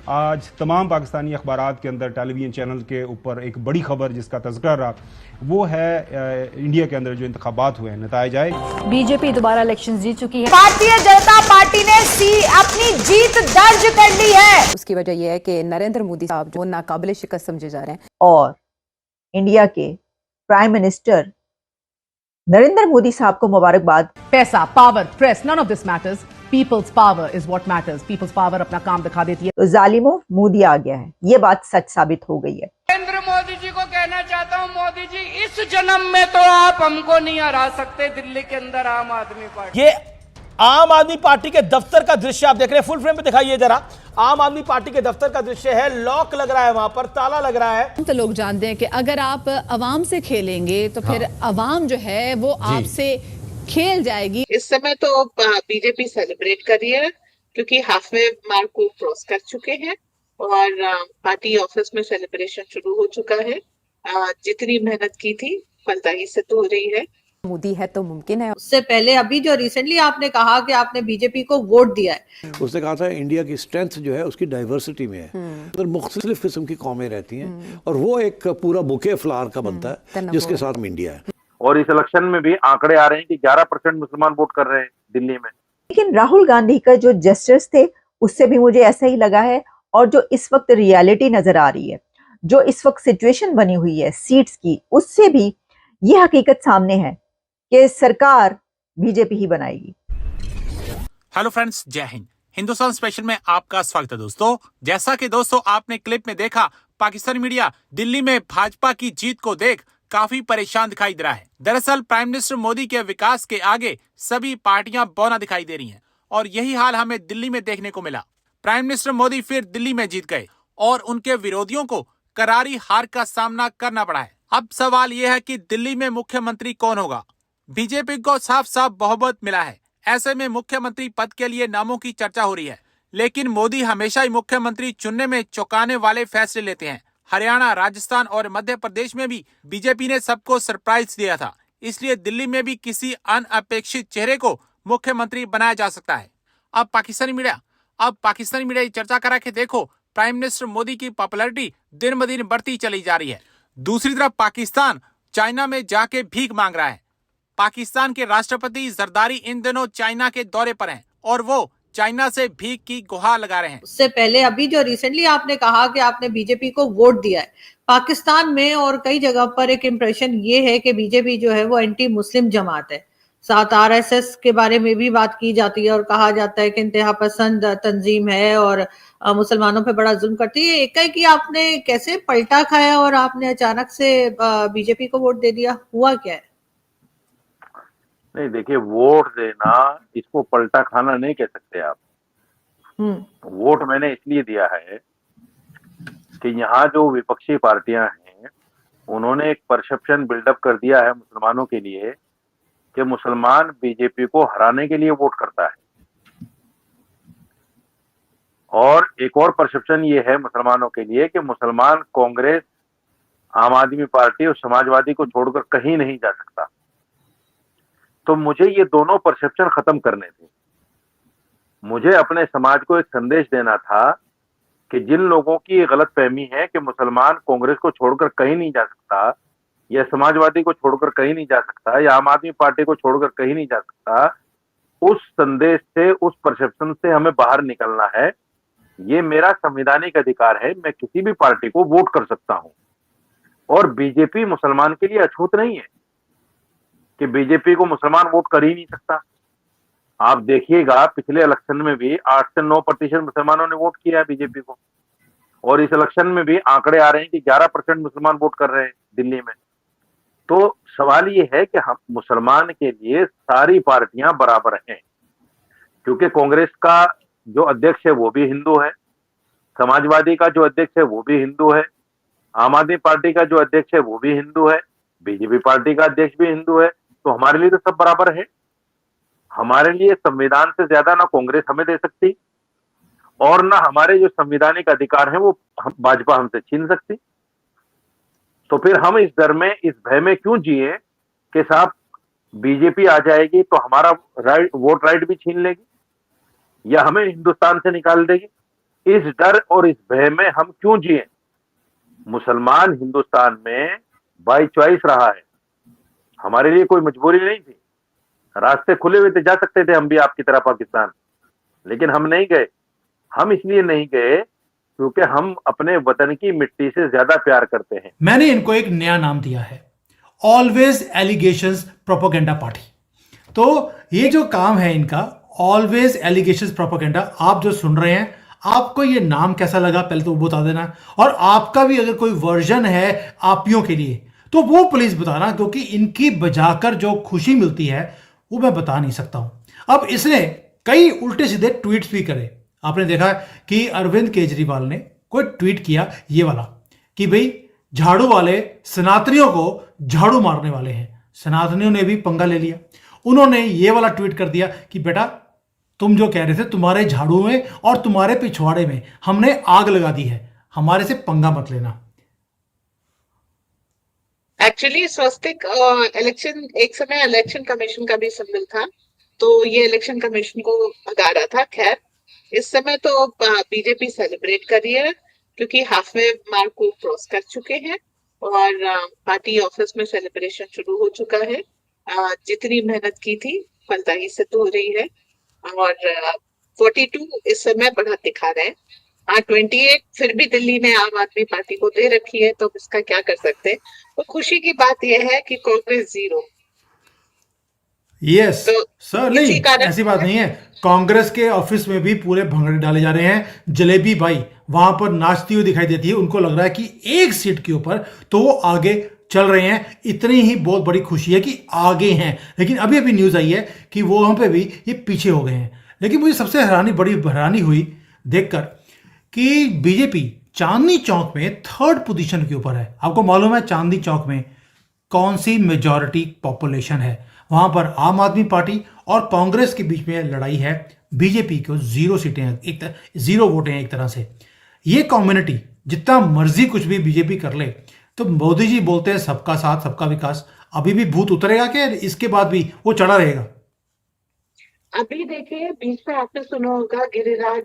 आज तमाम पाकिस्तानी अखबारात के अंदर टेलीविजन चैनल के ऊपर एक बड़ी खबर जिसका तज़किरा रहा वो है इंडिया के अंदर जो इंतखाबात हुए हैं नताइज आए। बीजेपी दोबारा इलेक्शन जीत चुकी है। भारतीय जनता पार्टी ने अपनी जीत दर्ज कर ली है। उसकी वजह यह है कि नरेंद्र मोदी साहब जो नाकाबिले शिकस्त समझे जा रहे हैं और इंडिया के प्राइम मिनिस्टर नरेंद्र मोदी साहब को मुबारकबाद। पैसा, power, press, none of this matters. People's power is what matters. People's power अपना काम दिखा देती है। तो जालिमों मोदी आ गया है, ये बात सच साबित हो गई है। नरेंद्र मोदी जी को कहना चाहता हूं, मोदी जी इस जन्म में तो आप हमको नहीं हरा सकते दिल्ली के अंदर आम आदमी पार्टी। ये आम आदमी पार्टी के दफ्तर का दृश्य आप देख रहे हैं, फुल फ्रेम पे दिखाइए जरा। आम आदमी पार्टी के दफ्तर का दृश्य है, लॉक लग रहा है, वहां पर ताला लग रहा है। तो लोग जानते हैं कि अगर आप अवाम से खेलेंगे तो फिर अवाम जो है वो आपसे खेल जाएगी। इस समय तो बीजेपी सेलिब्रेट कर रही है क्योंकि हाफवे मार्क को क्रॉस कर चुके हैं और पार्टी ऑफिस में सेलिब्रेशन शुरू हो चुका है। जितनी मेहनत की थी फलदायी से तो हो रही है। मोदी है तो मुमकिन है। उससे पहले अभी जो रिसेंटली आपने कहा कि आपने बीजेपी को वोट दिया है, उसने कहा था इंडिया की स्ट्रेंथ जो है उसकी डाइवर्सिटी में है, तो मुख्तलिफ किस्म की कौमें रहती हैं और वो एक पूरा बुके फ्लावर का बनता है जिसके साथ इंडिया है। और इस इलेक्शन में भी आंकड़े आ रहे हैं कि 11% मुसलमान वोट कर रहे हैं दिल्ली में। लेकिन राहुल गांधी का जो जेस्चर्स थे उससे भी मुझे ऐसा ही लगा है और जो इस वक्त रियलिटी नजर आ रही है, जो इस वक्त सिचुएशन बनी हुई है सीट्स की, उससे भी ये हकीकत सामने है कि सरकार बीजेपी ही बनाएगी। हेलो फ्रेंड्स, जय हिंद। हिंदुस्तान स्पेशल में आपका स्वागत है दोस्तों। जैसा कि दोस्तों आपने क्लिप में देखा, पाकिस्तानी मीडिया दिल्ली में भाजपा की जीत को देख काफी परेशान दिखाई दे रहा है। दरअसल प्राइम मिनिस्टर मोदी के विकास के आगे सभी पार्टियां बौना दिखाई दे रही हैं और यही हाल हमें दिल्ली में देखने को मिला। प्राइम मिनिस्टर मोदी फिर दिल्ली में जीत गए और उनके विरोधियों को करारी हार का सामना करना पड़ा है। अब सवाल यह है कि दिल्ली में मुख्यमंत्री कौन होगा। बीजेपी को साफ साफ बहुमत मिला है, ऐसे में मुख्यमंत्री पद के लिए नामों की चर्चा हो रही है। लेकिन मोदी हमेशा ही मुख्यमंत्री चुनने में चौंकाने वाले फैसले लेते हैं। हरियाणा, राजस्थान और मध्य प्रदेश में भी बीजेपी ने सबको सरप्राइज दिया था, इसलिए दिल्ली में भी किसी अनअपेक्षित चेहरे को मुख्यमंत्री बनाया जा सकता है। अब पाकिस्तानी मीडिया ये चर्चा करा के देखो, प्राइम मिनिस्टर मोदी की पॉपुलैरिटी दिन ब दिन बढ़ती चली जा रही है। दूसरी तरफ पाकिस्तान चाइना में जाके भीख मांग रहा है। पाकिस्तान के राष्ट्रपति जरदारी इन दिनों चाइना के दौरे पर हैं और वो चाइना से भीख की गुहार लगा रहे हैं। उससे पहले अभी जो रिसेंटली आपने कहा कि आपने बीजेपी को वोट दिया है, पाकिस्तान में और कई जगह पर एक इम्प्रेशन ये है कि बीजेपी जो है वो एंटी मुस्लिम जमात है। साथ आरएसएस के बारे में भी बात की जाती है और कहा जाता है कि इंतहा पसंद तंजीम है और मुसलमानों पे बड़ा जुल्म करती है। एक कि आपने कैसे पलटा खाया और आपने अचानक से बीजेपी को वोट दे दिया, हुआ क्या है? नहीं देखिए, वोट देना इसको पलटा खाना नहीं कह सकते आप। वोट मैंने इसलिए दिया है कि यहाँ जो विपक्षी पार्टियां हैं उन्होंने एक परसेप्शन बिल्डअप कर दिया है मुसलमानों के लिए कि मुसलमान बीजेपी को हराने के लिए वोट करता है। और एक और परसेप्शन ये है मुसलमानों के लिए कि मुसलमान कांग्रेस, आम आदमी पार्टी और समाजवादी को छोड़कर कहीं नहीं जा सकता। तो मुझे ये दोनों परसेप्शन खत्म करने थे। मुझे अपने समाज को एक संदेश देना था कि जिन लोगों की ये गलत फहमी है कि मुसलमान कांग्रेस को छोड़कर कहीं नहीं जा सकता या समाजवादी को छोड़कर कहीं नहीं जा सकता या आम आदमी पार्टी को छोड़कर कहीं नहीं जा सकता, उस संदेश से, उस परसेप्शन से हमें बाहर निकलना है। ये मेरा संवैधानिक अधिकार है, मैं किसी भी पार्टी को वोट कर सकता हूं और बीजेपी मुसलमान के लिए अछूत नहीं है कि बीजेपी को मुसलमान वोट कर ही नहीं सकता। आप देखिएगा पिछले इलेक्शन में भी 8 से 9% मुसलमानों ने वोट किया है बीजेपी को और इस इलेक्शन में भी आंकड़े आ रहे हैं कि 11% मुसलमान वोट कर रहे हैं दिल्ली में। तो सवाल ये है कि हम मुसलमान के लिए सारी पार्टियां बराबर हैं, क्योंकि कांग्रेस का जो अध्यक्ष है वो भी हिंदू है, समाजवादी का जो अध्यक्ष है वो भी हिंदू है, आम आदमी पार्टी का जो अध्यक्ष है वो भी हिंदू है, बीजेपी पार्टी का अध्यक्ष भी हिंदू है। तो हमारे लिए तो सब बराबर है। हमारे लिए संविधान से ज्यादा ना कांग्रेस हमें दे सकती और ना हमारे जो संवैधानिक अधिकार हैं वो भाजपा हमसे छीन सकती। तो फिर हम इस डर में, इस भय में क्यों जिए कि साहब बीजेपी आ जाएगी तो हमारा वोट राइट भी छीन लेगी या हमें हिंदुस्तान से निकाल देगी। इस डर और इस भय में हम क्यों जिए? मुसलमान हिंदुस्तान में बाई चॉइस रहा है, हमारे लिए कोई मजबूरी नहीं थी। रास्ते खुले हुए थे, जा सकते थे हम भी आपकी तरह पाकिस्तान, लेकिन हम नहीं गए। हम इसलिए नहीं गए क्योंकि हम अपने वतन की मिट्टी से ज्यादा प्यार करते हैं। मैंने इनको एक नया नाम दिया है, ऑलवेज एलिगेशंस प्रोपेगेंडा पार्टी। तो ये जो काम है इनका, ऑलवेज एलिगेशंस प्रोपेगेंडा, आप जो सुन रहे हैं, आपको ये नाम कैसा लगा पहले तो वो बता देना, और आपका भी अगर कोई वर्जन है आपियों के लिए तो वो प्लीज बताना, क्योंकि इनकी बजाकर जो खुशी मिलती है वो मैं बता नहीं सकता हूं। अब इसने कई उल्टे सीधे ट्वीट्स भी करे। आपने देखा कि अरविंद केजरीवाल ने कोई ट्वीट किया ये वाला कि भाई झाड़ू वाले सनातनियों को झाड़ू मारने वाले हैं। सनातनियों ने भी पंगा ले लिया, उन्होंने ये वाला ट्वीट कर दिया कि बेटा तुम जो कह रहे थे तुम्हारे झाड़ू में और तुम्हारे पिछवाड़े में हमने आग लगा दी है, हमारे से पंगा मत लेना। एक्चुअली स्वस्तिक इलेक्शन, एक समय इलेक्शन कमीशन का भी सिंबल था, तो ये इलेक्शन कमीशन को भगा रहा था। खैर इस समय तो बीजेपी सेलिब्रेट कर रही है क्योंकि हाफ वे मार्क को क्रॉस कर चुके हैं और पार्टी ऑफिस में सेलिब्रेशन शुरू हो चुका है। जितनी मेहनत की थी फलदायी सिद्ध हो रही है और 42 इस समय बढ़त दिखा रहे हैं। 28 फिर भी दिल्ली ने आम आदमी पार्टी को दे रखी है, तो इसका क्या कर सकते हैं। तो खुशी की बात यह है कि कांग्रेस 0। यस सर, नहीं ऐसी बात नहीं है। कांग्रेस के ऑफिस में भी पूरे भंगड़े डाले जा रहे हैं। जलेबी बाई वहां पर नाचती हुई दिखाई देती है, उनको लग रहा है कि एक सीट के ऊपर तो वो आगे चल रहे हैं। इतनी ही बहुत बड़ी खुशी है कि आगे हैं, लेकिन अभी अभी न्यूज आई है कि वो वहां पे भी ये पीछे हो गए हैं। लेकिन मुझे सबसे बड़ी हैरानी हुई देखकर कि बीजेपी चांदनी चौक में 3rd पोजीशन के ऊपर है। आपको मालूम है चांदनी चौक में कौन सी मेजॉरिटी पॉपुलेशन है? वहां पर आम आदमी पार्टी और कांग्रेस के बीच में लड़ाई है। बीजेपी को 0 सीटें, 0 वोट हैं एक तरह से। ये कम्युनिटी जितना मर्जी कुछ भी बीजेपी कर ले, तो मोदी जी बोलते हैं सबका साथ सबका विकास। अभी भी भूत उतरेगा क्या? इसके बाद भी वो चढ़ा रहेगा? अभी देखिए, बीच में आपने सुना होगा गिरिराज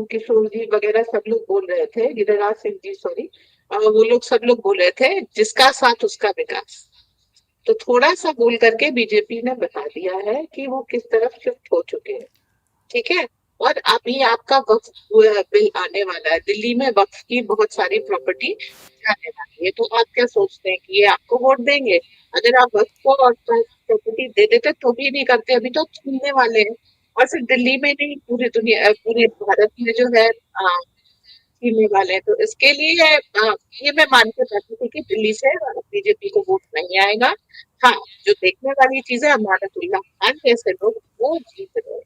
किशोर जी वगैरह सब लोग बोल रहे थे, गिरिराज सिंह जी सॉरी, वो लोग सब लोग बोल रहे थे जिसका साथ उसका विकास। तो थोड़ा सा बोल करके बीजेपी ने बता दिया है कि वो किस तरफ शिफ्ट हो चुके हैं। ठीक है, और अभी आपका वक्फ बिल आने वाला है। दिल्ली में वक्फ की बहुत सारी प्रॉपर्टी आने वाली है, तो आप क्या सोचते हैं कि ये आपको वोट देंगे? अगर आप वक्फ को और प्रॉपर्टी दे देते तो भी नहीं करते, अभी तो छीनने वाले हैं। और सिर्फ दिल्ली में नहीं, पूरी दुनिया, पूरे भारत में जो है छीनने वाले हैं। तो इसके लिए ये मैं मान के बैठी थी कि दिल्ली से बीजेपी को वोट नहीं आएगा। हाँ, जो देखने वाली चीज है, अमानतुल्लाह खान जैसे लोग वो जीत रहे हैं।